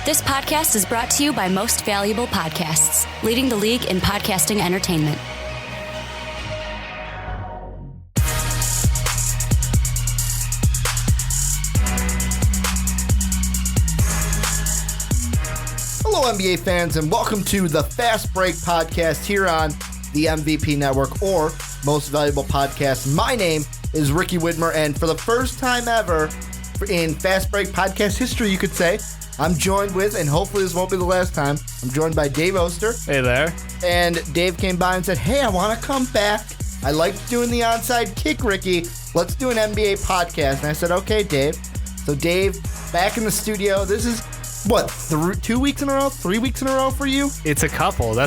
This podcast is brought to you by Most Valuable Podcasts, leading the league in podcasting entertainment. Hello, NBA fans, and welcome to the Fast Break Podcast here on the MVP Network, or Most Valuable Podcast. My name is Ricky Widmer, and for the first time ever in Fast Break Podcast history, you could say, I'm joined with, and hopefully this won't be the last time, I'm joined by Dave Oster. Hey there. And Dave came by and said, hey, I want to come back. I liked doing the onside kick, Ricky. Let's do an NBA podcast. And I said, okay, Dave. So Dave, back in the studio. This is, what, 2 weeks in a row? 3 weeks in a row for you? It's a couple.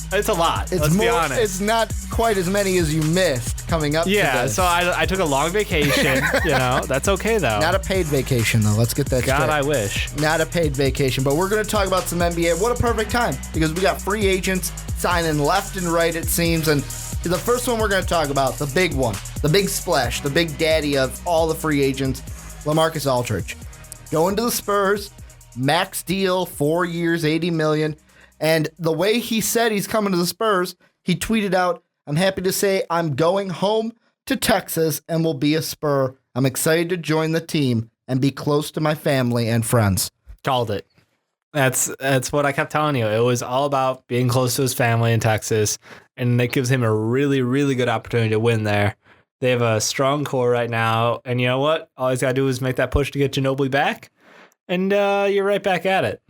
It's a lot. Let's be honest. It's not quite as many as you missed coming up to this. So I took a long vacation. That's okay, though. Not a paid vacation, though. Let's get that straight. God, I wish. Not a paid vacation, but we're going to talk about some NBA. What a perfect time, because we got free agents signing left and right, it seems. And the first one we're going to talk about, the big one, the big splash, the big daddy of all the free agents, LaMarcus Aldridge. Going to the Spurs, max deal, 4 years, $80 million. And the way he said he's coming to the Spurs, he tweeted out, I'm happy to say I'm going home to Texas and will be a Spur. I'm excited to join the team and be close to my family and friends. Called it. That's what I kept telling you. It was all about being close to his family in Texas, and that gives him a really, really good opportunity to win there. They have a strong core right now, and you know what? All he's got to do is make that push to get Ginobili back, and you're right back at it.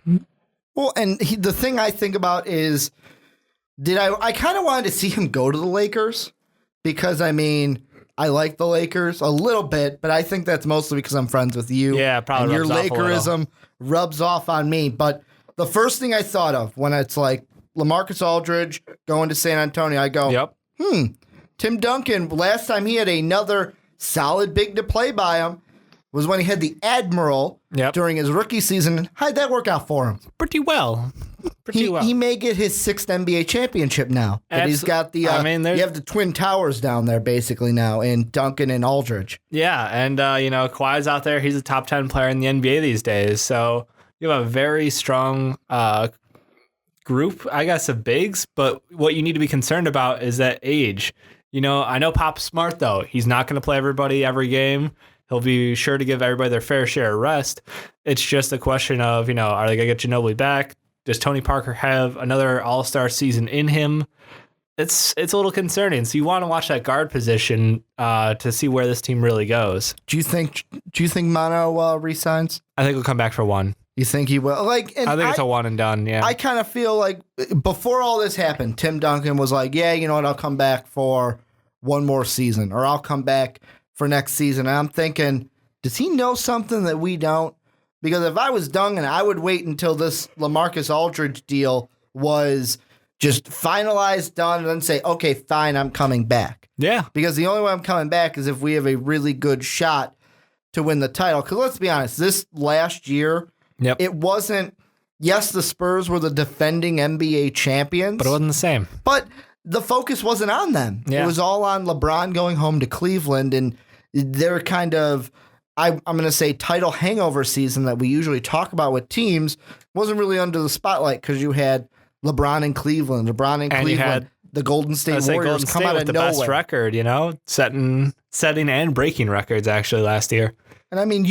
Well, and the thing I think about is, I kind of wanted to see him go to the Lakers because, I mean, I like the Lakers a little bit, but I think that's mostly because I'm friends with you. Yeah, probably. And your Lakerism rubs off on me. But the first thing I thought of when it's like LaMarcus Aldridge going to San Antonio, I go, yep. Tim Duncan, last time he had another solid big to play by him was when he had the Admiral during his rookie season. How'd that work out for him? Pretty well. He may get his 6th NBA championship now. But he's got the, you have the Twin Towers down there basically now in Duncan and Aldridge. Yeah, and, Kawhi's out there. He's a top 10 player in the NBA these days. So you have a very strong group, I guess, of bigs. But what you need to be concerned about is that age. I know Pop's smart, though. He's not going to play everybody every game. He'll be sure to give everybody their fair share of rest. It's just a question of, are they going to get Ginobili back? Does Tony Parker have another all-star season in him? It's a little concerning. So you want to watch that guard position to see where this team really goes. Do you think Mono resigns? I think he'll come back for one. You think he will? I think it's a one and done, yeah. I kind of feel like before all this happened, Tim Duncan was like, yeah, you know what, I'll come back for one more season, or I'll come back for next season. And I'm thinking, does he know something that we don't? Because if I was Duncan, I would wait until this LaMarcus Aldridge deal was just finalized, done, and then say, okay, fine, I'm coming back. Yeah. Because the only way I'm coming back is if we have a really good shot to win the title. Because let's be honest, this last year, it wasn't, yes, the Spurs were the defending NBA champions. But it wasn't the same. But the focus wasn't on them. Yeah. It was all on LeBron going home to Cleveland, and they're kind of, I'm going to say, title hangover season that we usually talk about with teams wasn't really under the spotlight because you had LeBron in Cleveland, and you had the Golden State Warriors come out of the nowhere. Best record, setting and breaking records actually last year. And I mean,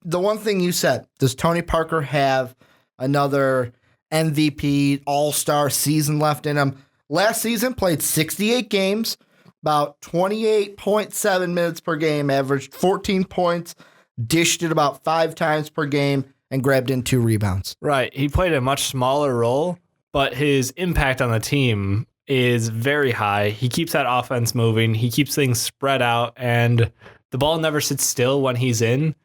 the one thing you said, does Tony Parker have another MVP all-star season left in him? Last season, played 68 games, about 28.7 minutes per game, averaged 14 points, dished it about 5 times per game, and grabbed in 2 rebounds. Right. He played a much smaller role, but his impact on the team is very high. He keeps that offense moving. He keeps things spread out, and the ball never sits still when he's in.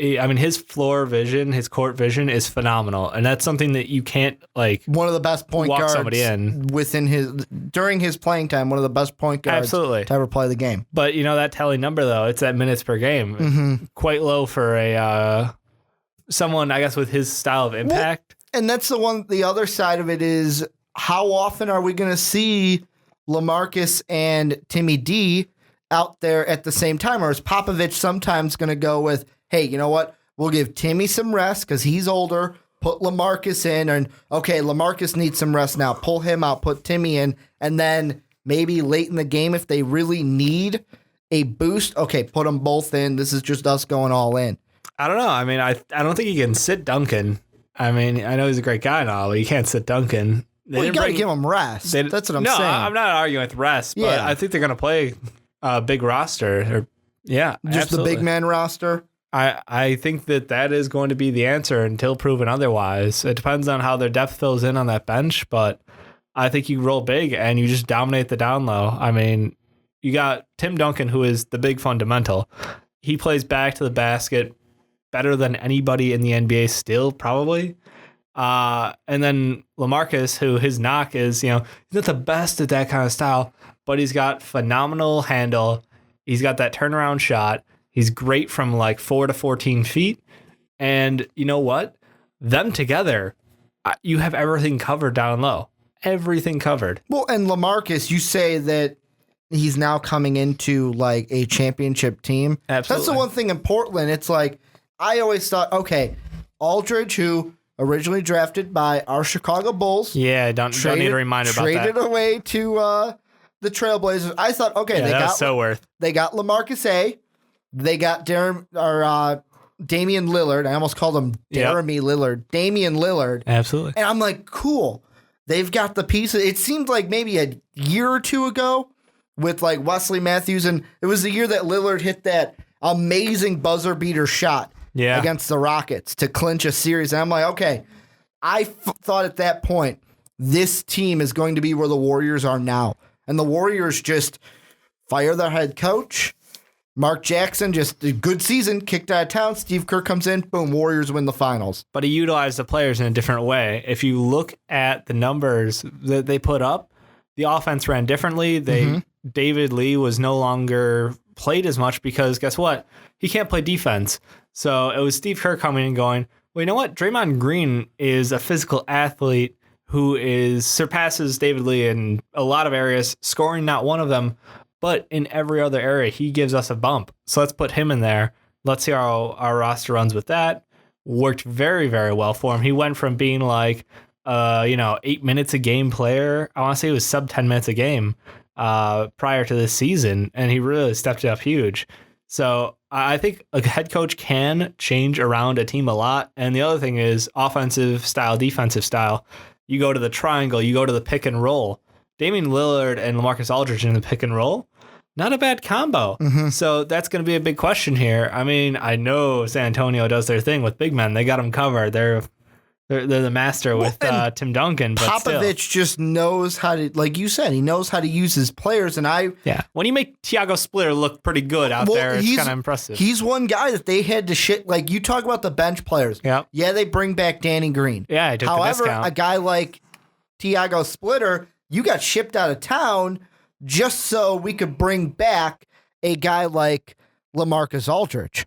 I mean, his floor vision, his court vision is phenomenal, and that's something that you can't one of the best point guards somebody in during his playing time. One of the best point guards to ever play the game. But that telling number though, it's at minutes per game, quite low for a someone I guess with his style of impact. Well, and that's the other side of it is how often are we going to see LaMarcus and Timmy D out there at the same time, or is Popovich sometimes going to go with, hey, you know what? We'll give Timmy some rest because he's older. put LaMarcus in, and okay, LaMarcus needs some rest now. Pull him out, put Timmy in, and then maybe late in the game if they really need a boost, okay, put them both in. This is just us going all in. I don't know. I mean, I don't think you can sit Duncan. I mean, I know he's a great guy and all, but you can't sit Duncan. Well, you got to give him rest. That's what I'm saying. No, I'm not arguing with rest, but I think they're going to play a big roster. Just absolutely. The big man roster. I think that is going to be the answer until proven otherwise. It depends on how their depth fills in on that bench, but I think you roll big and you just dominate the down low. I mean, you got Tim Duncan, who is the big fundamental. He plays back to the basket better than anybody in the NBA still, probably. And then LaMarcus, who his knock is, he's not the best at that kind of style, but he's got phenomenal handle. He's got that turnaround shot. He's great from like 4 to 14 feet. And you know what? Them together, you have everything covered down low. Everything covered. Well, and LaMarcus, you say that he's now coming into like a championship team. Absolutely. That's the one thing in Portland. It's like, I always thought, okay, Aldridge, who originally drafted by our Chicago Bulls. Yeah, don't need a reminder about that. Traded away to the Trailblazers. I thought, okay, they got LaMarcus A. They got Damian Lillard. I almost called him Jeremy Lillard. Damian Lillard. Absolutely. And I'm like, cool. They've got the pieces. It seemed like maybe a year or two ago with like Wesley Matthews, and it was the year that Lillard hit that amazing buzzer beater shot against the Rockets to clinch a series. And I'm like, okay, I thought at that point, this team is going to be where the Warriors are now. And the Warriors just fire their head coach. Mark Jackson, just a good season, kicked out of town. Steve Kerr comes in, boom, Warriors win the finals. But he utilized the players in a different way. If you look at the numbers that they put up, the offense ran differently. David Lee was no longer played as much because guess what? He can't play defense. So it was Steve Kerr coming and going, well, you know what? Draymond Green is a physical athlete who surpasses David Lee in a lot of areas, scoring not one of them, but in every other area, he gives us a bump. So let's put him in there. Let's see how our roster runs with that. Worked very, very well for him. He went from being like, 8 minutes a game player. I want to say it was sub 10 minutes a game prior to this season, and he really stepped it up huge. So I think a head coach can change around a team a lot. And the other thing is offensive style, defensive style. You go to the triangle, you go to the pick and roll. Damian Lillard and LaMarcus Aldridge in the pick and roll, not a bad combo. So that's going to be a big question here. I mean, I know San Antonio does their thing with big men. They got them covered. They're the master with Tim Duncan. But Popovich just knows how to, like you said, he knows how to use his players. And when you make Tiago Splitter look pretty good out there, it's kind of impressive. He's one guy that they had to like you talk about the bench players. Yeah, they bring back Danny Green. Yeah, however, a guy like Tiago Splitter, you got shipped out of town just so we could bring back a guy like LaMarcus Aldridge.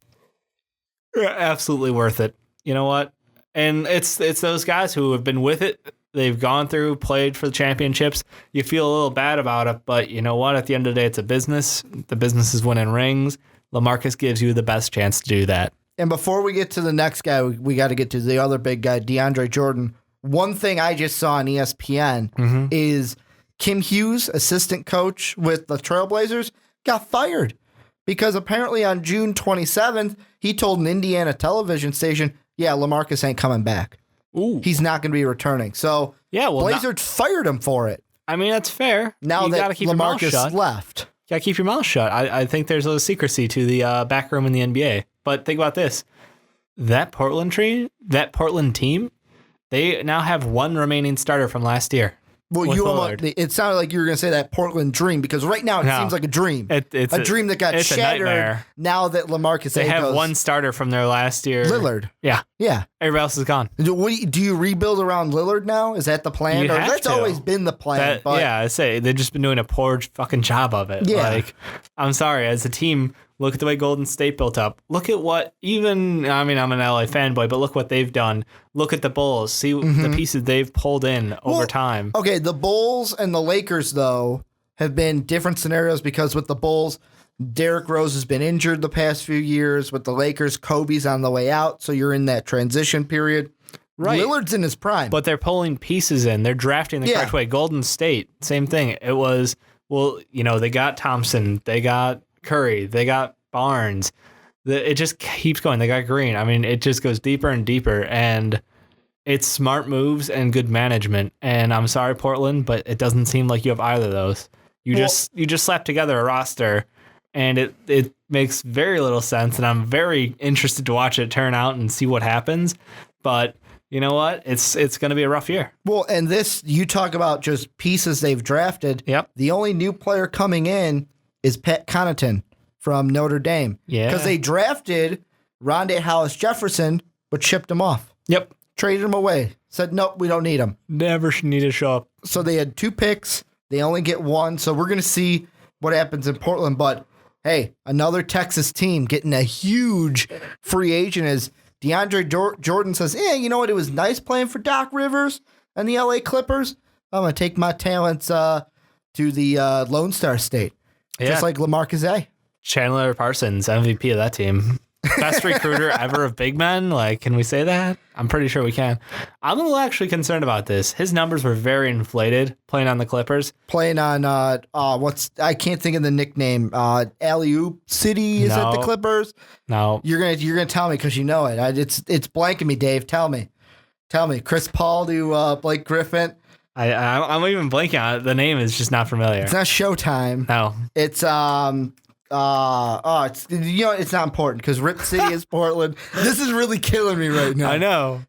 Yeah, absolutely worth it. You know what? And it's those guys who have been with it. They've gone through, played for the championships. You feel a little bad about it, but you know what? At the end of the day, it's a business. The business is winning rings. LaMarcus gives you the best chance to do that. And before we get to the next guy, we got to get to the other big guy, DeAndre Jordan. One thing I just saw on ESPN is Kim Hughes, assistant coach with the Trailblazers, got fired because apparently on June 27th, he told an Indiana television station, yeah, LaMarcus ain't coming back. Ooh. He's not going to be returning. So Blazers fired him for it. I mean, that's fair. Now you that LaMarcus left. You got to keep your mouth shut. I think there's a little secrecy to the back room in the NBA. But think about this. That Portland team, they now have one remaining starter from last year. Well, it sounded like you were going to say that Portland dream because right now it seems like a dream. It's a dream that got shattered now that LaMarcus They have one starter from their last year. Lillard. Yeah. Everybody else is gone. Do you rebuild around Lillard now? Is that the plan? That's always been the plan. I say they've just been doing a poor fucking job of it. Yeah. Like, I'm sorry, as a team, look at the way Golden State built up. Look at what I'm an LA fanboy, but look what they've done. Look at the Bulls. See the pieces they've pulled in over time. Okay, the Bulls and the Lakers, though, have been different scenarios because with the Bulls, Derrick Rose has been injured the past few years. With the Lakers, Kobe's on the way out, so you're in that transition period. Right. Lillard's in his prime. But they're pulling pieces in. They're drafting the correct way. Golden State, same thing. It was, they got Thompson, they got Curry, they got Barnes. It just keeps going. They got Green. I mean, it just goes deeper and deeper, and it's smart moves and good management. And I'm sorry, Portland, but it doesn't seem like you have either of those. You just slap together a roster, and it makes very little sense. And I'm very interested to watch it turn out and see what happens. But you know what? It's going to be a rough year. Well, and this, you talk about just pieces they've drafted. Yep. The only new player coming in is Pat Connaughton from Notre Dame. Yeah. Because they drafted Rondé Hollis-Jefferson, but shipped him off. Yep. Traded him away. Said, nope, we don't need him. Never need to show up. So they had 2 picks. They only get 1. So we're going to see what happens in Portland. But, hey, another Texas team getting a huge free agent is DeAndre Jordan says, you know what? It was nice playing for Doc Rivers and the LA Clippers. I'm going to take my talents to the Lone Star State. Yeah. Just like LaMarcus Aldridge. Chandler Parsons, MVP of that team. Best recruiter ever of big men. Like, can we say that? I'm pretty sure we can. I'm a little actually concerned about this. His numbers were very inflated playing on the Clippers. Playing on, I can't think of the nickname. Alley-oop City, is it the Clippers? No. You're gonna tell me because you know it. It's blanking me, Dave. Tell me. Chris Paul to Blake Griffin. I'm even blanking on it. The name is just not familiar. It's not Showtime. No. It's it's not important because Rip City is Portland. This is really killing me right now. I know.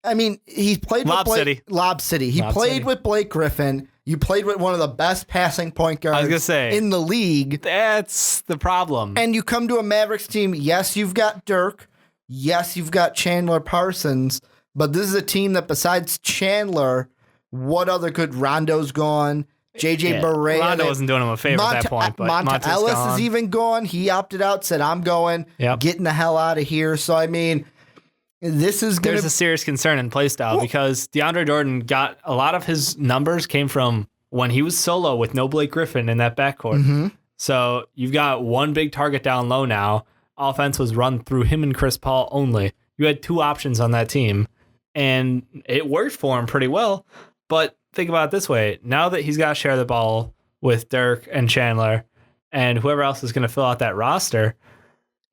I mean, he played Lob with City. Lob City. He played with Blake Griffin. You played with one of the best passing point guards in the league. That's the problem. And you come to a Mavericks team. Yes, you've got Dirk. Yes, you've got Chandler Parsons. But this is a team that besides Chandler, what other good? Rondo's gone. JJ Barea. Rondo wasn't doing him a favor at that point. But Monta Ellis is even gone. He opted out, said, I'm going. Getting the hell out of here. So, I mean, this is going to... There's a serious concern in play style because DeAndre Jordan got a lot of his numbers came from when he was solo with no Blake Griffin in that backcourt. Mm-hmm. So you've got one big target down low now. Offense was run through him and Chris Paul only. You had 2 options on that team, and it worked for him pretty well. But think about it this way. Now that he's got to share the ball with Dirk and Chandler and whoever else is going to fill out that roster,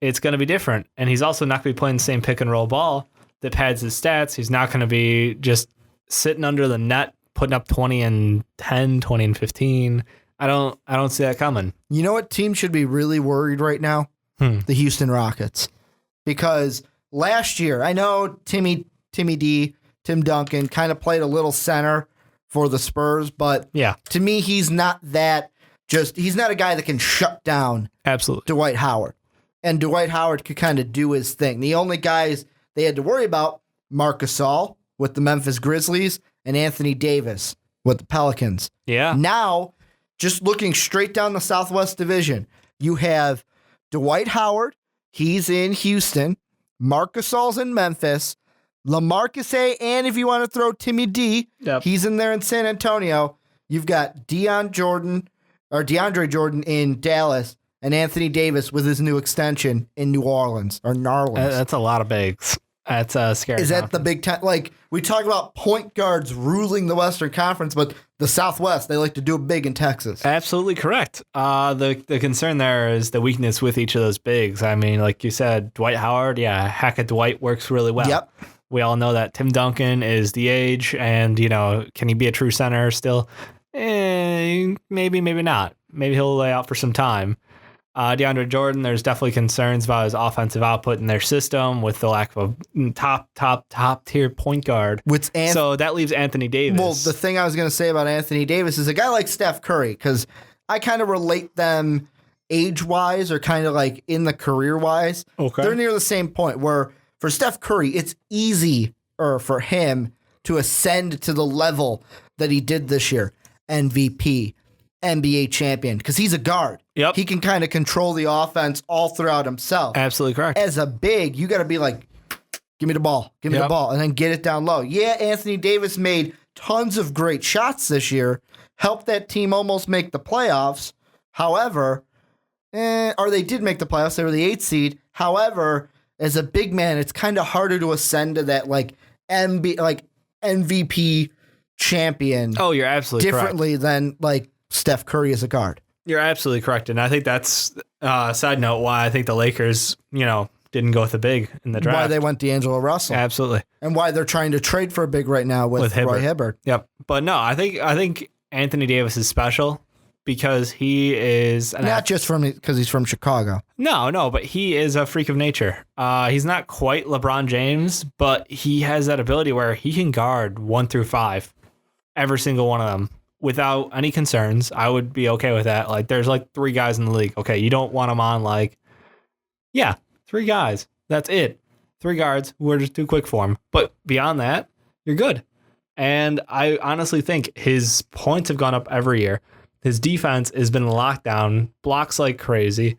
it's going to be different. And he's also not going to be playing the same pick and roll ball that pads his stats. He's not going to be just sitting under the net, putting up 20 and 10, 20 and 15. I don't see that coming. You know what team should be really worried right now? The Houston Rockets. Because last year, I know Tim Duncan kind of played a little center for the Spurs, but to me, he's not a guy that can shut down Dwight Howard. And Dwight Howard could kind of do his thing. The only guys they had to worry about, Marc Gasol with the Memphis Grizzlies and Anthony Davis with the Pelicans. Yeah. Now, just looking straight down the Southwest Division, you have Dwight Howard. He's in Houston. Marc Gasol's in Memphis. LaMarcus A, and if you want to throw Timmy D, he's in there in San Antonio. You've got DeAndre Jordan in Dallas, and Anthony Davis with his new extension in New Orleans or Narlands. That's a lot of bigs. That's scary. Is that the big time? Like, we talk about point guards ruling the Western Conference, but the Southwest, they like to do it big in Texas. Absolutely correct. The concern there is the weakness with each of those bigs. I mean, like you said, Dwight Howard, Hackett Dwight works really well. Yep. We all know that Tim Duncan is the age, and, can he be a true center still? Maybe, maybe not. Maybe he'll lay out for some time. DeAndre Jordan, there's definitely concerns about his offensive output in their system with the lack of a top tier point guard. So that leaves Anthony Davis. Well, the thing I was going to say about Anthony Davis is a guy like Steph Curry, because I kind of relate them age-wise or kind of like in the career-wise. Okay. They're near the same point where for Steph Curry, it's easy for him to ascend to the level that he did this year. MVP, NBA champion, because he's a guard. Yep. He can kind of control the offense all throughout himself. Absolutely correct. As a big, you got to be like, give me the ball, the ball, and then get it down low. Yeah, Anthony Davis made tons of great shots this year, helped that team almost make the playoffs. However, or they did make the playoffs. They were the 8th seed. However, as a big man, it's kind of harder to ascend to that like MVP champion. Oh, you're absolutely differently than like Steph Curry as a guard. You're absolutely correct. And I think that's side note why I think the Lakers, didn't go with a big in the draft. Why they went D'Angelo Russell. Absolutely. And why they're trying to trade for a big right now with Roy Hibbert. Yep. But no, I think Anthony Davis is special because he is not just because he's from Chicago. No, but he is a freak of nature. He's not quite LeBron James, but he has that ability where he can guard 1 through 5, every single one of them without any concerns. I would be okay with that. Like there's like 3 guys in the league. Okay, you don't want them on 3 guys. That's it. 3 guards who are just too quick for him. But beyond that, you're good. And I honestly think his points have gone up every year. His defense has been locked down, blocks like crazy.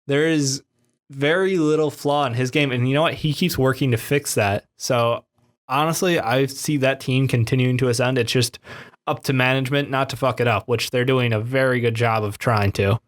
There is very little flaw in his game. And you know what? He keeps working to fix that. So honestly, I see that team continuing to ascend. It's just up to management not to fuck it up, which they're doing a very good job of trying to.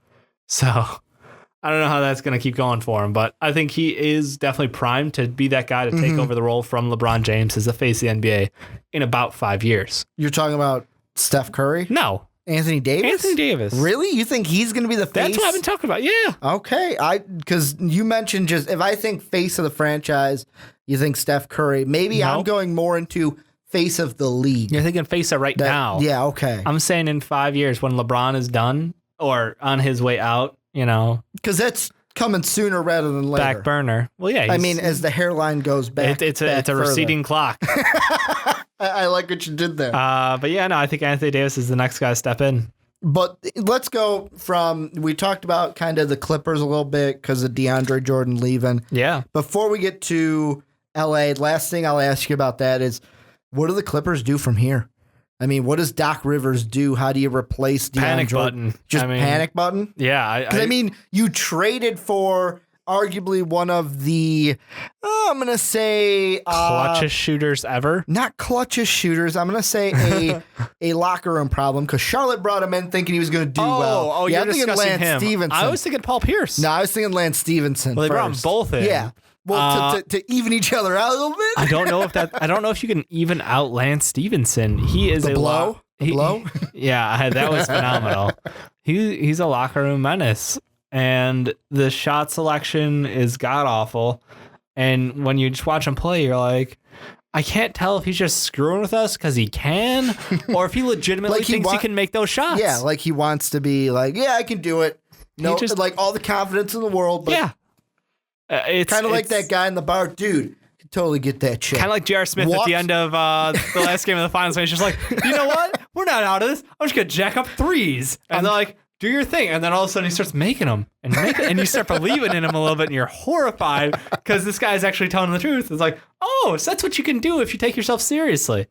So I don't know how that's going to keep going for him, but I think he is definitely primed to be that guy to take over the role from LeBron James as the face of the NBA in about 5 years. You're talking about Steph Curry? No. Anthony Davis? Anthony Davis. Really? You think he's going to be the face? That's what I've been talking about. Yeah. Okay. Because you mentioned if I think face of the franchise, you think Steph Curry. Maybe No. I'm going more into face of the league. You're thinking face of right now. Yeah, okay. I'm saying in 5 years when LeBron is done or on his way out, Because that's coming sooner rather than later. back burner. Well, yeah. I mean, as the hairline goes back. It's a receding clock. I like what you did there. But yeah, no, I think Anthony Davis is the next guy to step in. But let's go we talked about kind of the Clippers a little bit because of DeAndre Jordan leaving. Yeah. Before we get to LA, last thing I'll ask you about that is, what do the Clippers do from here? I mean, what does Doc Rivers do? How do you replace DeAndre? Panic button. Just panic button? Yeah. I mean, you traded for arguably one of the, I'm going to say... clutchest shooters ever. Not clutchest shooters. I'm going to say a locker room problem because Charlotte brought him in thinking he was going to do well. Oh, yeah, you're discussing Lance him. Stevenson. I was thinking Paul Pierce. No, I was thinking Lance Stevenson. Well, they brought them first. both in. Yeah. Well, to even each other out a little bit. I don't know if you can even out Lance Stevenson. He is The blow? Yeah, that was phenomenal. He's a locker room menace, and the shot selection is god awful. And when you just watch him play, you're like, I can't tell if he's just screwing with us because he can, or if he legitimately thinks he can make those shots. Yeah, like he wants to be like, yeah, I can do it. No, just like all the confidence in the world. But yeah. It's kind of like that guy in the bar, dude. Can totally get that chick. Kind of like J.R. Smith at the end of the last game of the finals. When he's just like, you know what? We're not out of this. I'm just gonna jack up threes, and they're like, do your thing. And then all of a sudden he starts making them, and you start believing in him a little bit, and you're horrified because this guy is actually telling the truth. It's like, oh, so that's what you can do if you take yourself seriously.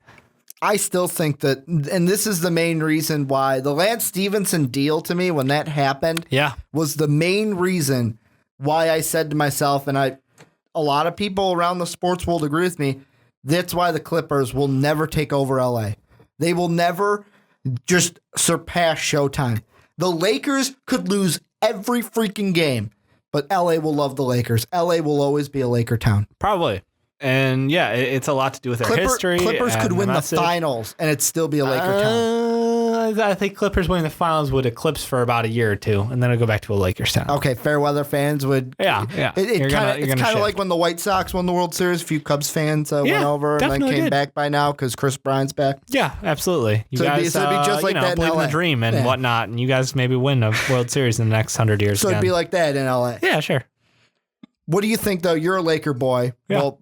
I still think that, and this is the main reason why the Lance Stevenson deal to me, when that happened, was the main reason why I said to myself, and a lot of people around the sports world agree with me, that's why the Clippers will never take over LA. They will never just surpass Showtime. The Lakers could lose every freaking game, but LA will love the Lakers. LA will always be a Laker town. Probably. And yeah, it's a lot to do with their history. Clippers could win the finals and it'd still be a Laker town. I think Clippers winning the finals would eclipse for about a year or two, and then it'll go back to a Lakers town. Okay, fair weather fans would. Yeah. It's kind of like when the White Sox won the World Series. A few Cubs fans went over and then came back by now because Chris Bryant's back. Yeah, absolutely. You so guys it'd be just like that in believe LA. in the dream and whatnot, and you guys maybe win a World Series in the next 100 years. So it'd be like that in LA. Yeah, sure. What do you think, though? You're a Laker boy. Yeah. Well,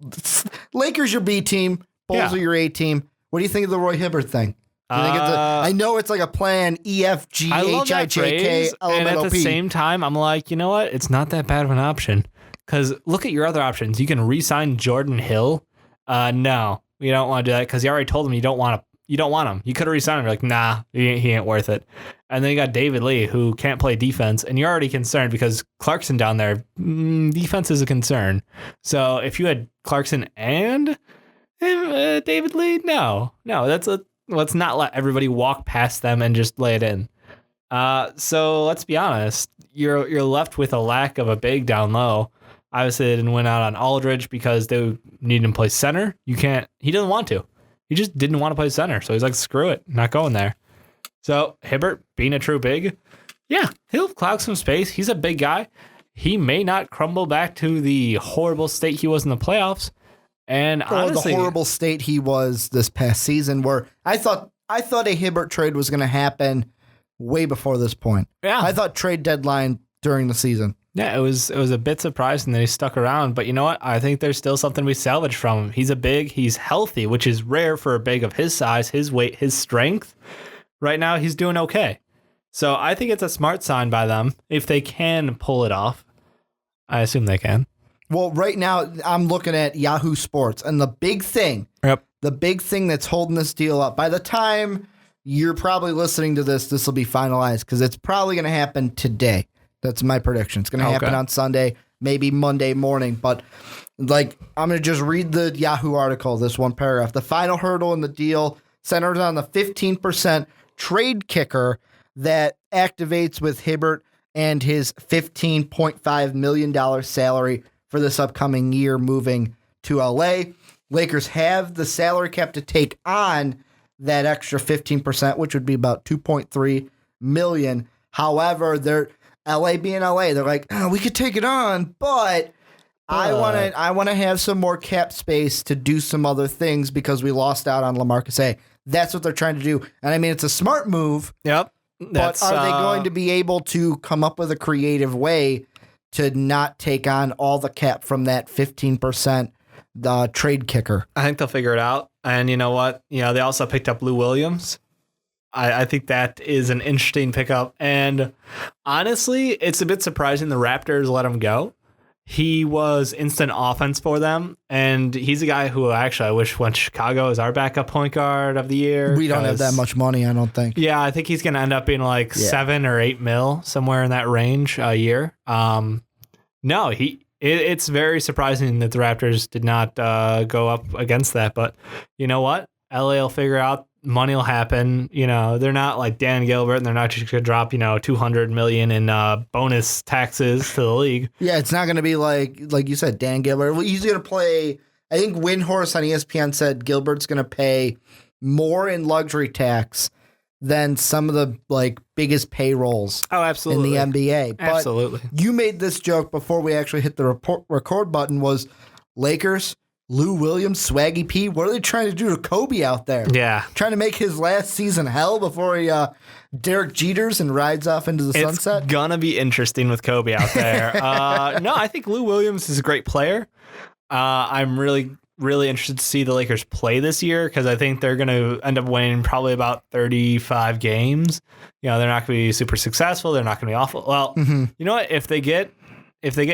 Lakers your B team. Bulls are your A team. What do you think of the Roy Hibbert thing? Do you think I know it's like a plan, EFGHIJK and at the same time, I'm like, you know what? It's not that bad of an option. Because look at your other options. You can re-sign Jordan Hill. No, we don't want to do that because you already told him you don't want him. You could have re-signed him. You're like, nah, he ain't worth it. And then you got David Lee, who can't play defense, and you're already concerned because Clarkson down there, defense is a concern. So if you had Clarkson and David Lee, no, let's not let everybody walk past them and just lay it in. So let's be honest, you're left with a lack of a big down low. Obviously, they didn't win out on Aldridge because they needed him to play center. He doesn't want to. He just didn't want to play center. So he's like, screw it, not going there. So Hibbert, being a true big, yeah, he'll clog some space. He's a big guy. He may not crumble back to the horrible state he was in the playoffs. And honestly, the horrible state he was this past season, where I thought a Hibbert trade was going to happen way before this point. Yeah. I thought trade deadline during the season. Yeah, it was a bit surprising that he stuck around, but you know what? I think there's still something we salvage from him. He's a big, he's healthy, which is rare for a big of his size, his weight, his strength. Right now, he's doing okay. So I think it's a smart sign by them if they can pull it off. I assume they can. Well, right now I'm looking at Yahoo Sports, and the big thing that's holding this deal up, by the time you're probably listening to this will be finalized because it's probably going to happen today. That's my prediction. It's going to happen on Sunday, maybe Monday morning. But like, I'm going to just read the Yahoo article, this one paragraph. The final hurdle in the deal centers on the 15% trade kicker that activates with Hibbert and his $15.5 million salary for this upcoming year moving to LA. Lakers have the salary cap to take on that extra 15%, which would be about $2.3 million. However, they're LA being LA, they're like, oh, we could take it on, but I want to have some more cap space to do some other things because we lost out on LaMarcus A. That's what they're trying to do. And I mean, it's a smart move. Yep. But are they going to be able to come up with a creative way to not take on all the cap from that 15% trade kicker? I think they'll figure it out. And you know what? They also picked up Lou Williams. I think that is an interesting pickup. And honestly, it's a bit surprising the Raptors let him go. He was instant offense for them. And he's a guy who actually I wish went to Chicago as our backup point guard of the year. We don't have that much money, I don't think. Yeah, I think he's going to end up being like $7 or $8 million, somewhere in that range a year. It's very surprising that the Raptors did not go up against that. But you know what? LA will figure out. Money will happen. They're not like Dan Gilbert, and they're not just going to drop, $200 million in bonus taxes to the league. Yeah, it's not going to be like you said, Dan Gilbert. He's going to play. I think Windhorst on ESPN said Gilbert's going to pay more in luxury tax than some of the biggest payrolls. Oh, absolutely. In the NBA. But absolutely. You made this joke before we actually hit the record button. Was Lakers? Lou Williams, Swaggy P, what are they trying to do to Kobe out there? Yeah. Trying to make his last season hell before he Derek Jeters and rides off into the sunset? It's going to be interesting with Kobe out there. No, I think Lou Williams is a great player. I'm really, really interested to see the Lakers play this year because I think they're going to end up winning probably about 35 games. They're not going to be super successful. They're not going to be awful. Well, You know what? If they get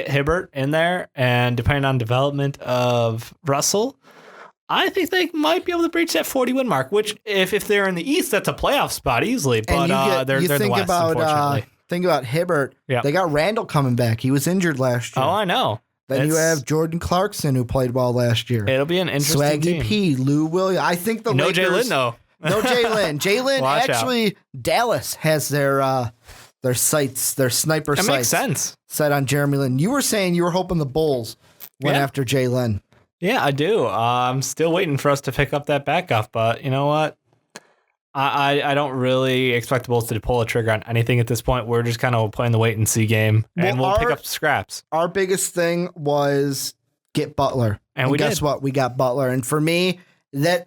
Hibbert in there and depending on development of Russell, I think they might be able to breach that 40 win mark, which if they're in the East, that's a playoff spot easily. But they're in the West, unfortunately. Think about Hibbert. Yep. They got Randall coming back. He was injured last year. Oh, I know. Then you have Jordan Clarkson, who played well last year. It'll be an interesting team. Swaggy P, Lou Williams. I think the Lakers... No Jalen, though. No Jalen. Jalen, actually, Dallas has their sights, their sniper sights. That makes sense. Set on Jeremy Lin. You were saying you were hoping the Bulls went after Jalen. Yeah, I do. I'm still waiting for us to pick up that backup, but you know what? I don't really expect the Bulls to pull a trigger on anything at this point. We're just kind of playing the wait and see game, and we'll pick up scraps. Our biggest thing was get Butler. And guess what? We got Butler. And for me, he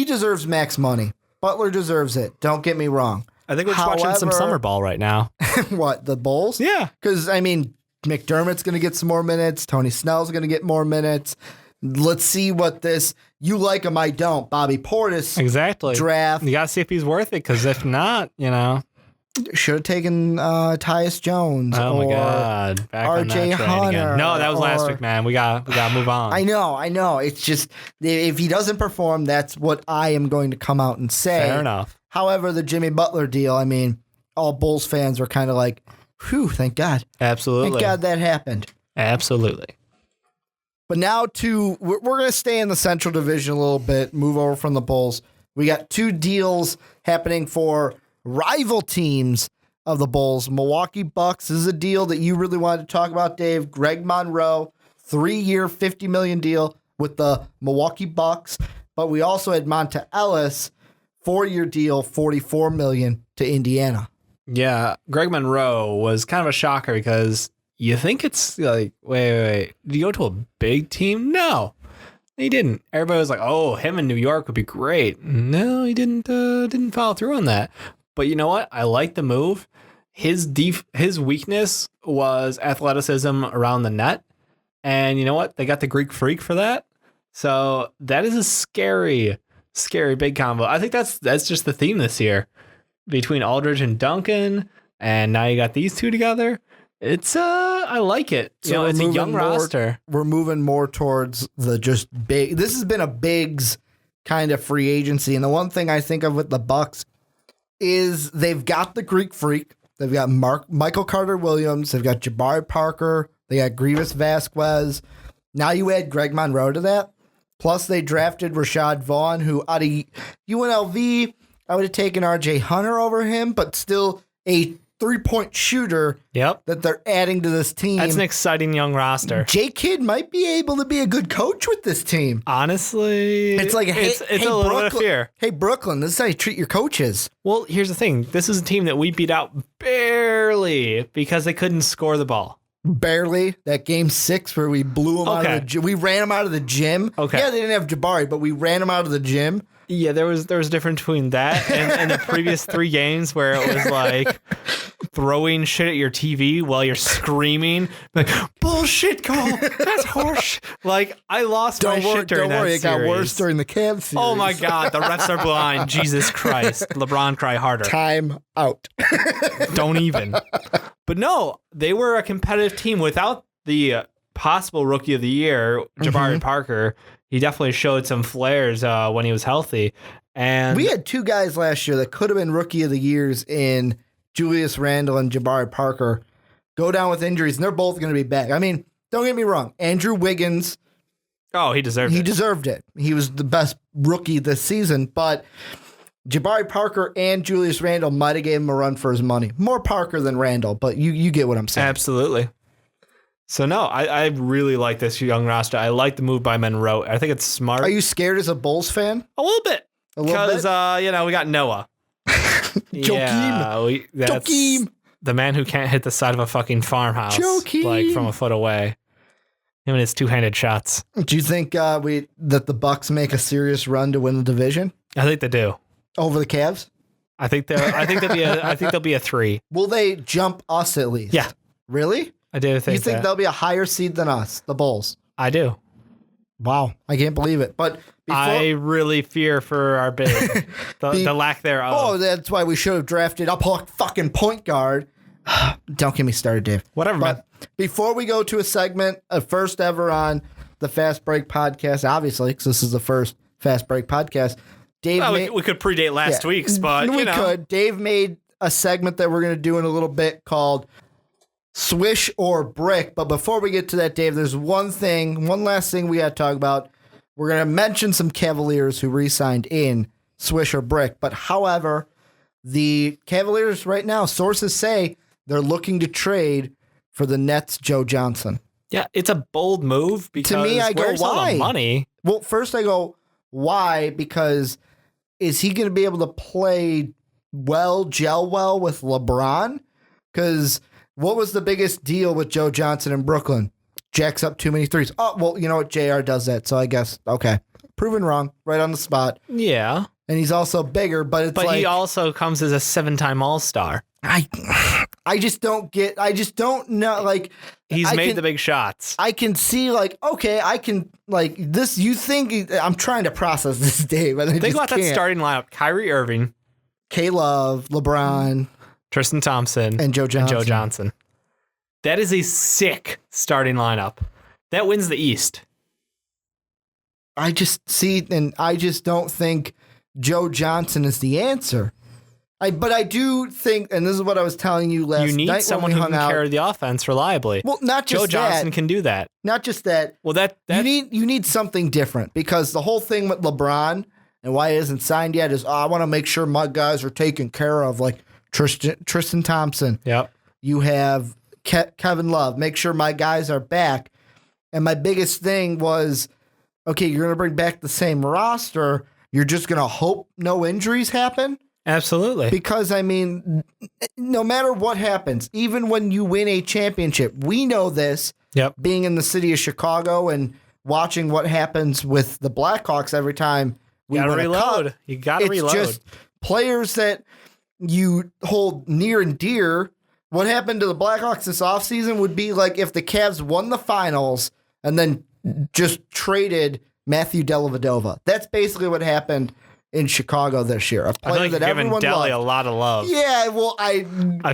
deserves max money. Butler deserves it. Don't get me wrong. I think we're just watching some summer ball right now. What, the Bulls? Yeah. Because, McDermott's going to get some more minutes. Tony Snell's going to get more minutes. Let's see what this... You like him, I don't. Bobby Portis. Exactly. Draft. You got to see if he's worth it, because if not, Should have taken Tyus Jones. Oh, my God. Back RJ Hunter. No, that was last week, man. We got to move on. I know. It's just, if he doesn't perform, that's what I am going to come out and say. Fair enough. However, the Jimmy Butler deal, all Bulls fans were kind of like, whew, thank God. Absolutely. Thank God that happened. Absolutely. But now we're going to stay in the Central Division a little bit, move over from the Bulls. We got two deals happening for rival teams of the Bulls. Milwaukee Bucks. This is a deal that you really wanted to talk about, Dave. Greg Monroe, 3-year, $50 million deal with the Milwaukee Bucks. But we also had Monta Ellis, 4-year deal, $44 million to Indiana. Yeah, Greg Monroe was kind of a shocker because you think it's like, wait. Did he go to a big team? No, he didn't. Everybody was like, oh, him in New York would be great. No, he didn't follow through on that. But you know what? I like the move. His weakness was athleticism around the net. And you know what? They got the Greek Freak for that. So that is a scary big combo. I think that's just the theme this year between Aldridge and Duncan. And now you got these two together. It's I like it. So it's a young roster. We're moving more towards the just big. This has been a bigs kind of free agency. And the one thing I think of with the Bucks is they've got the Greek Freak. They've got Michael Carter-Williams. They've got Jabari Parker. They got Grievous Vasquez. Now you add Greg Monroe to that. Plus they drafted Rashad Vaughn, who out of UNLV, I would have taken RJ Hunter over him, but still a 3-point shooter that they're adding to this team. That's an exciting young roster. J-Kidd might be able to be a good coach with this team. Honestly, it's like, it's a little Brooklyn, bit of fear. Hey, Brooklyn, this is how you treat your coaches. Well, here's the thing. This is a team that we beat out barely because they couldn't score the ball. Barely. That game 6 where we blew them out of the gym. We ran them out of the gym. Okay. Yeah, they didn't have Jabari, but we ran them out of the gym. Yeah, there was a difference between that and the previous 3 games where it was like throwing shit at your TV while you're screaming like, bullshit call, that's harsh. Like, I lost my shit during that Don't worry, series. it got worse during the Cavs series. Oh my God, the refs are blind. Jesus Christ. LeBron cry harder. Time out. Don't even. But no, they were a competitive team without the possible rookie of the year, Jabari Parker. He definitely showed some flares when he was healthy. And we had 2 guys last year that could have been rookie of the years in Julius Randle and Jabari Parker go down with injuries, and they're both going to be back. I mean, don't get me wrong. Andrew Wiggins. Oh, he deserved it. He deserved it. He was the best rookie this season, but Jabari Parker and Julius Randle might have gave him a run for his money. More Parker than Randle, but you get what I'm saying. Absolutely. So, no, I really like this young roster. I like the move by Monroe. I think it's smart. Are you scared as a Bulls fan? A little bit. Because, we got Noah. Joakim. That's Joakim. The man who can't hit the side of a fucking farmhouse. Joakim. Like, from a foot away. Him and his 2-handed shots. Do you think that the Bucks make a serious run to win the division? I think they do. Over the Cavs? I think they'll be a 3. Will they jump us at least? Yeah. Really? I do think You think that. they'll be a higher seed than us, the Bulls? I do. Wow. I can't believe it. But I really fear for our bid. the lack thereof. Oh, that's why we should have drafted a fucking point guard. Don't get me started, Dave. Whatever, man. Before we go to a segment, a first ever on the Fast Break podcast, obviously, because this is the first Fast Break podcast, Dave we could predate last week's, but we could. Dave made a segment that we're going to do in a little bit called Swish or Brick. But before we get to that, Dave, there's one last thing we got to talk about. We're going to mention some Cavaliers who re-signed in Swish or Brick. But however, the Cavaliers right now, sources say they're looking to trade for the Nets' Joe Johnson. Yeah, it's a bold move because to me, I go, where's all why? the money? Well, first I go, why? Because is he going to be able to play well, gel well with LeBron? Because what was the biggest deal with Joe Johnson in Brooklyn? Jacks up too many threes. Oh, well, you know what? JR does that. So I guess, okay. Proven wrong. Right on the spot. Yeah. And he's also bigger, but he also comes as a 7-time All-Star. I just don't know. Like, he's made the big shots. I can see, like, okay, I can, like, this, you think, I'm trying to process this, Dave. Think about that starting lineup. Kyrie Irving. K-Love, LeBron. Tristan Thompson. And Joe Johnson. That is a sick starting lineup. That wins the East. I just don't think Joe Johnson is the answer. But I do think, and this is what I was telling you last night. You need someone who can carry the offense reliably. Well, not just Joe Johnson can do that. Not just that. Well, that you need something different, because the whole thing with LeBron and why he isn't signed yet is, I want to make sure my guys are taken care of. Like, Tristan Thompson. Yep. You have Kevin Love. Make sure my guys are back. And my biggest thing was, okay, you're going to bring back the same roster. You're just going to hope no injuries happen? Absolutely. Because, I mean, no matter what happens, even when you win a championship, we know this, being in the city of Chicago and watching what happens with the Blackhawks every time we win a cup. You got to reload. It's just players that you hold near and dear. What happened to the Blackhawks this offseason would be like if the Cavs won the finals and then just traded Matthew Dellavedova. That's basically what happened in Chicago this year. A player I feel like that you're giving everyone Delly loved. a lot of love. Yeah, well, I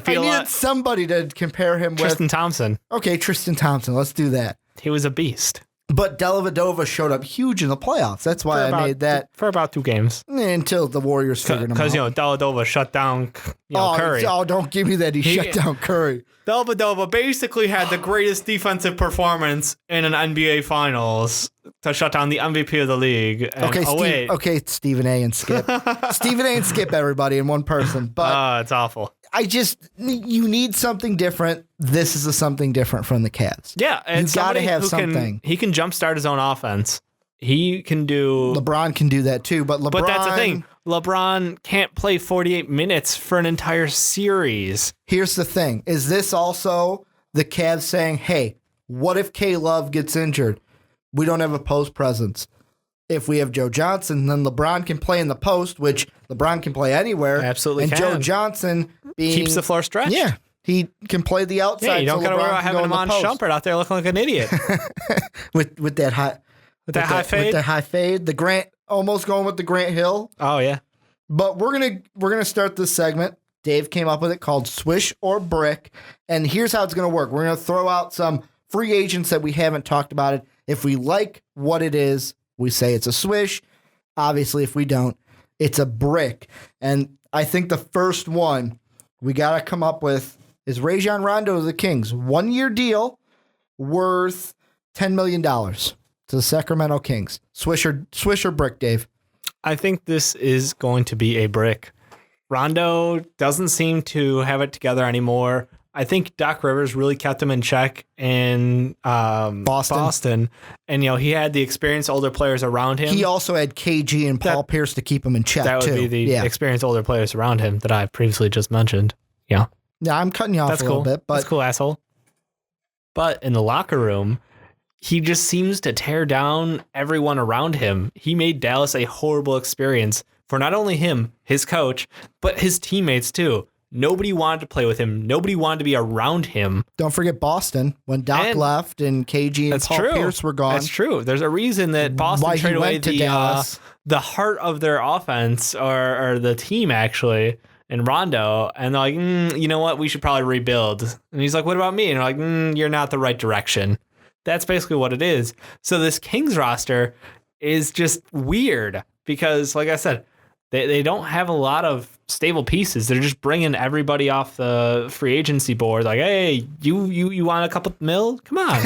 needed somebody to compare him Tristan with. Thompson. Okay, Tristan Thompson. Let's do that. He was a beast. But Dellavedova showed up huge in the playoffs. That's why I made that. For about 2 games. Until the Warriors figured him out. Because, Dellavedova shut down Curry. Oh, don't give me that. He shut down Curry. Dellavedova basically had the greatest defensive performance in an NBA Finals to shut down the MVP of the league. And, okay, Stephen A. and Skip. Stephen A. and Skip, everybody, in one person. But it's awful. You need something different. This is something different from the Cavs. Yeah, you got to have something. He can jumpstart his own offense. He can do. LeBron can do that too, but that's the thing. LeBron can't play 48 minutes for an entire series. Here's the thing: is this also the Cavs saying, "Hey, what if K Love gets injured? We don't have a post presence. If we have Joe Johnson, then LeBron can play in the post, which LeBron can play anywhere. Absolutely, and can. Joe Johnson keeps the floor stretched. Yeah, he can play the outside. Yeah, you don't so got to worry about having him on post. Shumpert out there looking like an idiot with that high. With that high fade? With the high fade. The Grant, almost going with the Grant Hill. Oh, yeah. But we're gonna start this segment. Dave came up with it called Swish or Brick. And here's how it's going to work. We're going to throw out some free agents that we haven't talked about it. If we like what it is, we say it's a swish. Obviously, if we don't, it's a brick. And I think the first one we got to come up with is Rajon Rondo of the Kings. 1-year deal worth $10 million. To the Sacramento Kings. Swish or brick, Dave? I think this is going to be a brick. Rondo doesn't seem to have it together anymore. I think Doc Rivers really kept him in check in Boston. And, he had the experienced older players around him. He also had KG and Paul Pierce to keep him in check, That would be the experienced older players around him that I previously just mentioned. Yeah. Yeah, I'm cutting you off a little bit. But that's cool, asshole. But in the locker room, he just seems to tear down everyone around him. He made Dallas a horrible experience for not only him, his coach, but his teammates too. Nobody wanted to play with him. Nobody wanted to be around him. Don't forget Boston when Doc left and KG and Paul Pierce were gone. That's true. There's a reason that Boston traded away the heart of their offense or the team actually. And Rondo, and they're like, you know what? We should probably rebuild. And he's like, what about me? And they're like, you're not the right direction. That's basically what it is. So this Kings roster is just weird because, like I said, they don't have a lot of stable pieces. They're just bringing everybody off the free agency board. Like, hey, you want a couple mil? Come on.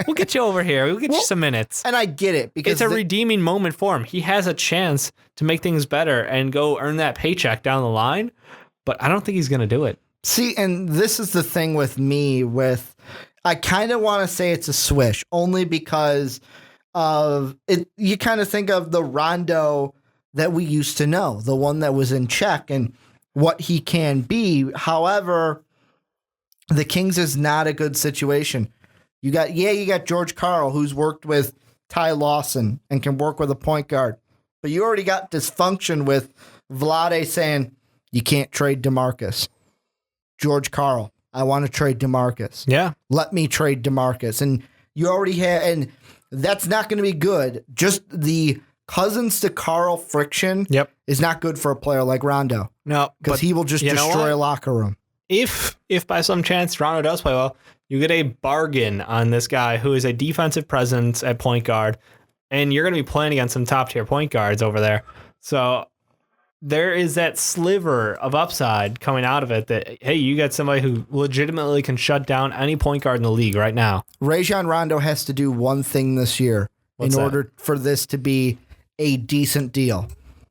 We'll get you over here. We'll get you some minutes. And I get it. Because it's a redeeming moment for him. He has a chance to make things better and go earn that paycheck down the line. But I don't think he's going to do it. See, and this is the thing with me I kind of want to say it's a swish only because of it. You kind of think of the Rondo that we used to know, the one that was in check and what he can be. However, the Kings is not a good situation. You got George Karl, who's worked with Ty Lawson and can work with a point guard, but you already got dysfunction with Vlade saying you can't trade DeMarcus. George Karl, I want to trade DeMarcus. Yeah. Let me trade DeMarcus. And you already have, and that's not going to be good. Just the Cousins to Karl friction is not good for a player like Rondo. No. Because he will just destroy a locker room. If by some chance Rondo does play well, you get a bargain on this guy who is a defensive presence at point guard, and you're going to be playing against some top tier point guards over there. So there is that sliver of upside coming out of it that, hey, you got somebody who legitimately can shut down any point guard in the league right now. Rajon Rondo has to do one thing this year order for this to be a decent deal.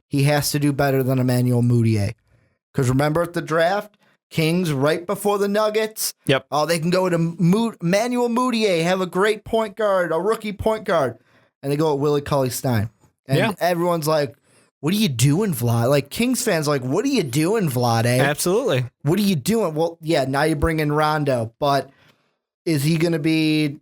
He has to do better than Emmanuel Mudiay. Because remember at the draft, Kings right before the Nuggets. Yep. Oh, they can go to Manuel Mudiay, have a great point guard, a rookie point guard. And they go at Willie Cauley-Stein. And everyone's like, what are you doing, Vlad? Like, Kings fans are like, what are you doing, Vlad? Absolutely. What are you doing? Well, yeah, now you bring in Rondo, but is he going to be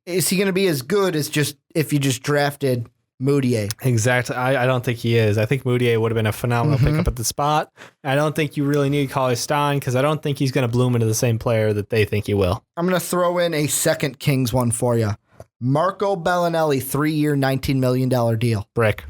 as good as just if you just drafted Mudiay? Exactly. I don't think he is. I think Mudiay would have been a phenomenal pickup at the spot. I don't think you really need Cauley-Stein because I don't think he's going to bloom into the same player that they think he will. I'm going to throw in a second Kings one for you. Marco Belinelli, 3-year, $19 million deal. Brick.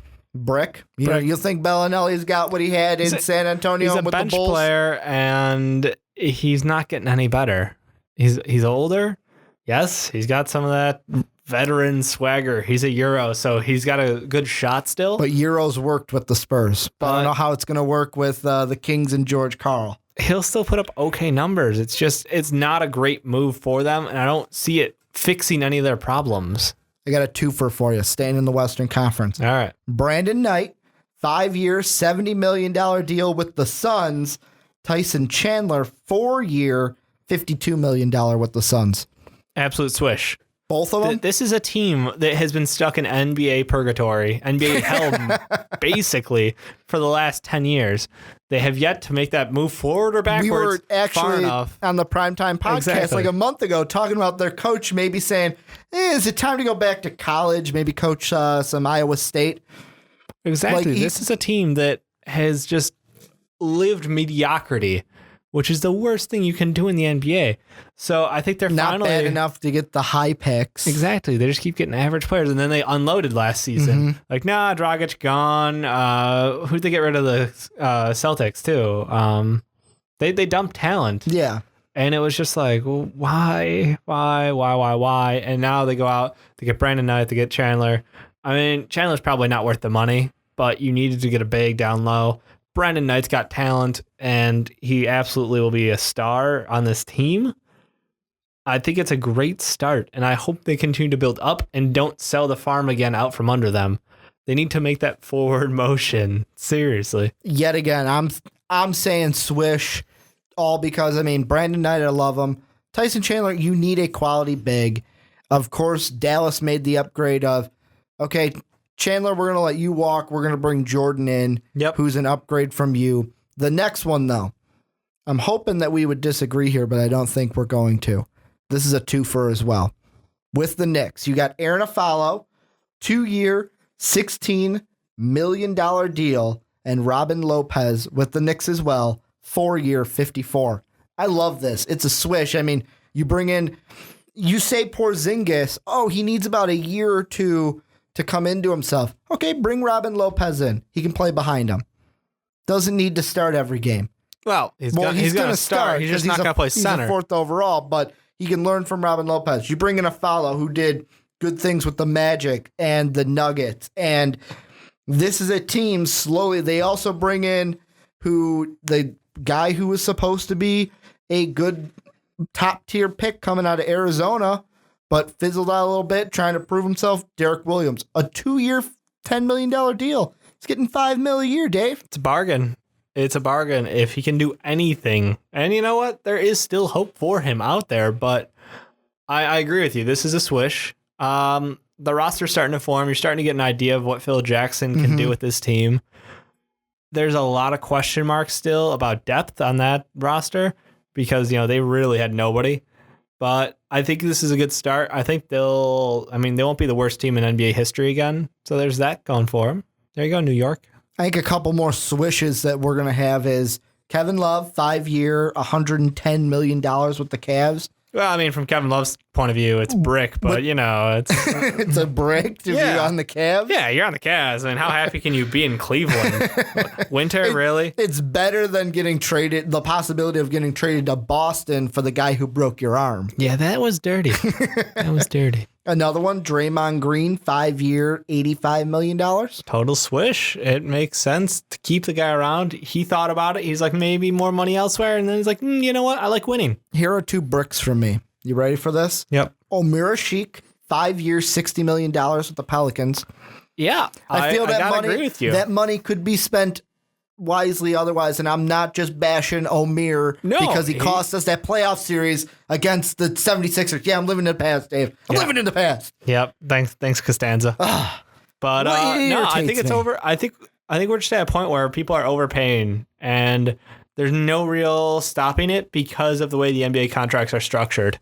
You know, you think Belinelli's got what he had in San Antonio with the Bulls? He's a bench player, and he's not getting any better. He's older. Yes, he's got some of that veteran swagger. He's a Euro, so he's got a good shot still. But Euro's worked with the Spurs. But I don't know how it's going to work with the Kings and George Karl. He'll still put up okay numbers. It's not a great move for them, and I don't see it fixing any of their problems. I got a twofer for you, staying in the Western Conference. All right. Brandon Knight, 5-year, $70 million deal with the Suns. Tyson Chandler, 4-year, $52 million with the Suns. Absolute swish. Both of them? This is a team that has been stuck in NBA purgatory, NBA hell, basically, for the last 10 years. They have yet to make that move forward or backwards. We were actually far enough on the Primetime podcast like a month ago talking about their coach maybe saying, is it time to go back to college, maybe coach some Iowa State? Exactly. This is a team that has just lived mediocrity, which is the worst thing you can do in the NBA. So I think they're not finally bad enough to get the high picks. Exactly. They just keep getting average players, and then they unloaded last season. Like, nah, Dragic gone. Who'd they get rid of the Celtics too? They dumped talent. Yeah. And it was just like, well, why? And now they go out, they get Brandon Knight, they get Chandler. I mean, Chandler's probably not worth the money, but you needed to get a big down low. Brandon Knight's got talent, and he absolutely will be a star on this team. I think it's a great start, and I hope they continue to build up and don't sell the farm again out from under them. They need to make that forward motion. Seriously. Yet again, I'm saying swish, all because, I mean, Brandon Knight, I love him. Tyson Chandler, you need a quality big. Of course, Dallas made the upgrade of, okay, Chandler, we're going to let you walk. We're going to bring Jordan in, who's an upgrade from you. The next one, though, I'm hoping that we would disagree here, but I don't think we're going to. This is a twofer as well. With the Knicks, you got Aaron Aflalo, 2-year, $16 million deal, and Robin Lopez with the Knicks as well, 4-year, $54. I love this. It's a swish. I mean, you bring in, you say Porzingis, oh, he needs about a year or two to come into himself. Okay, bring Robin Lopez in. He can play behind him. Doesn't need to start every game. Well, he's going to start. He's just not going to play center. He's a 4th overall, but he can learn from Robin Lopez. You bring in Aflalo, who did good things with the Magic and the Nuggets, and this is a team slowly. They also bring in the guy who was supposed to be a good top-tier pick coming out of Arizona, but fizzled out a little bit, trying to prove himself, Derek Williams. A 2-year, $10 million deal. He's getting $5 million a year, Dave. It's a bargain. It's a bargain if he can do anything. And you know what? There is still hope for him out there, but I agree with you. This is a swish. The roster's starting to form. You're starting to get an idea of what Phil Jackson can do with this team. There's a lot of question marks still about depth on that roster because, you know, they really had nobody. But I think this is a good start. I think they won't be the worst team in NBA history again. So there's that going for them. There you go, New York. I think a couple more swishes that we're going to have is Kevin Love, 5-year, $110 million with the Cavs. Well, I mean, from Kevin Love's point of view, it's brick, but you know, it's it's a brick to be on the Cavs. Yeah, you're on the Cavs. I mean, how happy can you be in Cleveland? Winter, really? It's better than getting traded. The possibility of getting traded to Boston for the guy who broke your arm. Yeah, that was dirty. That was dirty. Another one, Draymond Green, 5-year, $85 million. Total swish. It makes sense to keep the guy around. He thought about it. He's like, maybe more money elsewhere. And then he's like, you know what? I like winning. Here are 2 bricks from me. You ready for this? Yep. Omira Sheik, 5-year, $60 million with the Pelicans. Yeah. I feel that gotta money, agree with you. That money could be spent wisely otherwise, and I'm not just bashing Omer because he cost us that playoff series against the 76ers. Yeah, I'm living in the past, Dave. I'm living in the past. Yep. Thanks, Costanza. But no, I think it's over. I think we're just at a point where people are overpaying, and there's no real stopping it because of the way the NBA contracts are structured.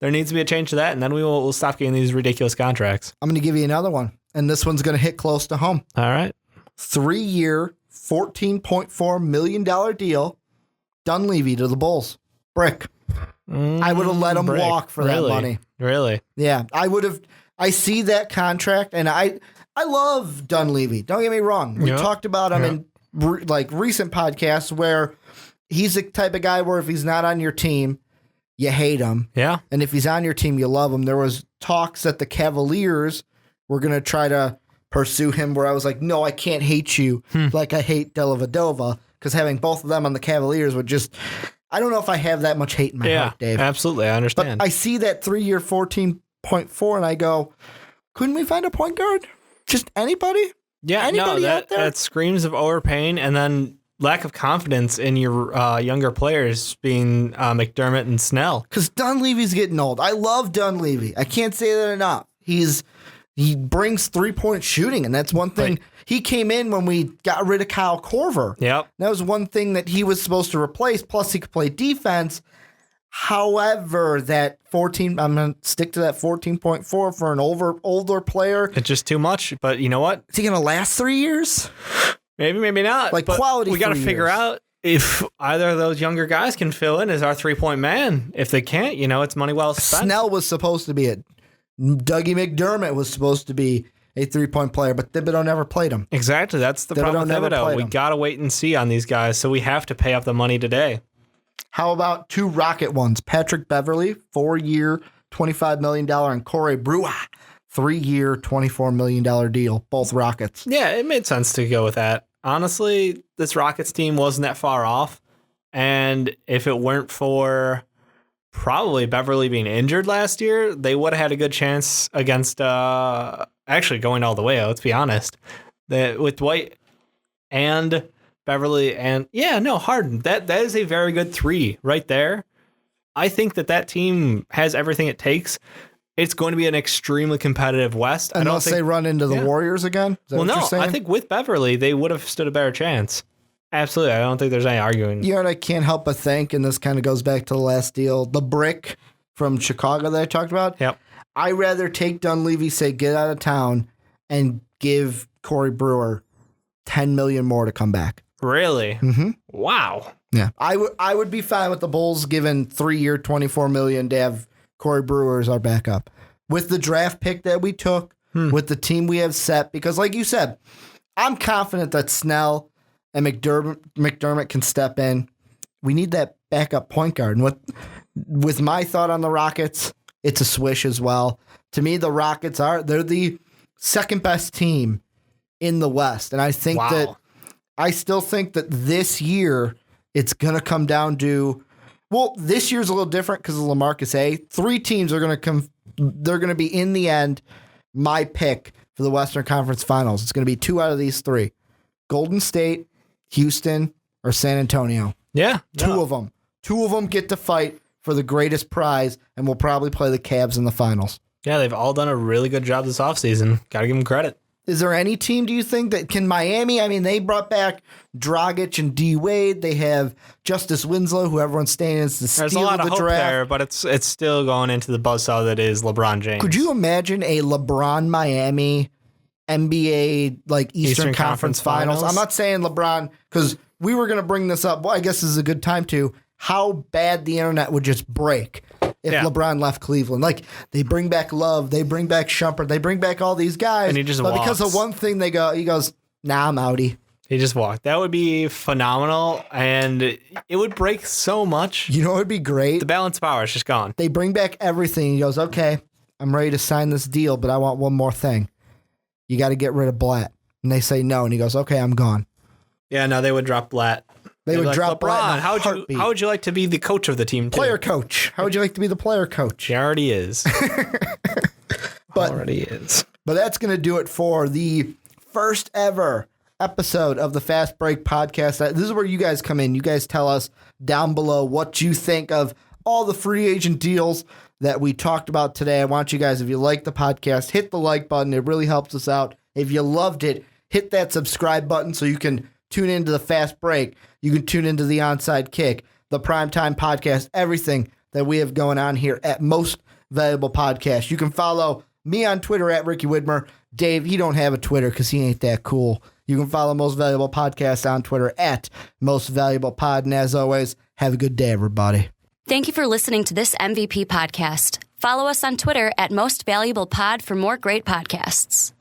There needs to be a change to that, and then we'll stop getting these ridiculous contracts. I'm going to give you another one, and this one's going to hit close to home. All right. 3-year, $14.4 million deal, Dunleavy to the Bulls. Brick. I would have let him walk for that money. Really? Yeah, I would have. I see that contract, and I love Dunleavy. Don't get me wrong. We talked about him in recent podcasts where he's the type of guy where if he's not on your team, you hate him. Yeah. And if he's on your team, you love him. There was talks that the Cavaliers were going to try to pursue him where I was like, no, I can't hate you like I hate Dellavedova, because having both of them on the Cavaliers would just, I don't know if I have that much hate in my heart, Dave. Absolutely. I understand. But I see that 3-year 14.4 and I go, couldn't we find a point guard? Just anybody? Yeah, anybody out there? That screams of overpaying and then lack of confidence in your younger players being McDermott and Snell. Because Dunleavy's getting old. I love Dunleavy. I can't say that enough. He brings 3-point shooting, and that's one thing. Right. He came in when we got rid of Kyle Korver. Yep. That was one thing that he was supposed to replace, plus he could play defense. However, that 14, I'm going to stick to that 14.4 for an older player. It's just too much, but you know what? Is he going to last 3 years? Maybe, maybe not. Like quality. We got to figure out if either of those younger guys can fill in as our 3-point man. If they can't, it's money well spent. Snell was supposed to be it. Dougie McDermott was supposed to be a 3-point player, but Thibodeau never played him. Exactly. That's the problem with Thibodeau. We got to wait and see on these guys, so we have to pay up the money today. How about 2 Rocket ones? Patrick Beverley, 4-year, $25 million, and Corey Brewer, 3-year, $24 million deal, both Rockets. Yeah, it made sense to go with that. Honestly, this Rockets team wasn't that far off, and if it weren't for probably Beverly being injured last year, they would have had a good chance against actually going all the way. Let's be honest. With Dwight and Beverly and Harden, that is a very good 3 right there. I think that team has everything it takes. It's going to be an extremely competitive West. Unless they run into the Warriors again? Well, no, I think with Beverly, they would have stood a better chance. Absolutely. I don't think there's any arguing. You know what I can't help but think, and this kind of goes back to the last deal, the brick from Chicago that I talked about. Yep. I'd rather take Dunleavy, say, get out of town, and give Corey Brewer $10 million more to come back. Really? Mm-hmm. Wow. Yeah. I would be fine with the Bulls giving 3-year, $24 million to have Corey Brewer as our backup. With the draft pick that we took, with the team we have set, because like you said, I'm confident that Snell and McDermott can step in. We need that backup point guard. And with my thought on the Rockets, it's a swish as well. To me, the Rockets they're the second best team in the West. And I think I still think that this year it's going to come down to, this year's a little different because of LaMarcus A. 3 teams are going to they're going to be in the end my pick for the Western Conference Finals. It's going to be 2 out of these 3. Golden State, Houston, or San Antonio. Yeah. 2 of them. 2 of them get to fight for the greatest prize, and we'll probably play the Cavs in the finals. Yeah, they've all done a really good job this offseason. Got to give them credit. Is there any team, do you think, that can Miami? I mean, they brought back Dragic and D. Wade. They have Justice Winslow, who everyone's saying is the steal of the draft. There's a lot of hope there, but it's still going into the buzzsaw that is LeBron James. Could you imagine a LeBron Miami NBA Eastern Conference Finals? I'm not saying LeBron, because we were going to bring this up. Well, I guess this is a good time to. How bad the internet would just break if LeBron left Cleveland. They bring back Love, they bring back Shumpert, they bring back all these guys. And he just walks. Because of one thing, he goes, nah, I'm outie. He just walked. That would be phenomenal, and it would break so much. You know what would be great? The balance of power is just gone. They bring back everything. He goes, okay, I'm ready to sign this deal, but I want one more thing. You got to get rid of Blatt. And they say no, and he goes, okay, I'm gone. Yeah, no, they would drop Blatt. They would drop LeBron. How would you like to be the coach of the team? Player coach. How would you like to be the player coach? He already is. But that's going to do it for the first ever episode of the Fast Break Podcast. This is where you guys come in. You guys tell us down below what you think of all the free agent deals that we talked about today. I want you guys, if you like the podcast, hit the like button. It really helps us out. If you loved it, hit that subscribe button so you can tune into the Fast Break. You can tune into the Onside Kick, the Primetime Podcast, everything that we have going on here at Most Valuable Podcast. You can follow me on Twitter at Ricky Widmer. Dave, he don't have a Twitter because he ain't that cool. You can follow Most Valuable Podcast on Twitter at Most Valuable Pod. And as always, have a good day, everybody. Thank you for listening to this MVP podcast. Follow us on Twitter at Most Valuable Pod for more great podcasts.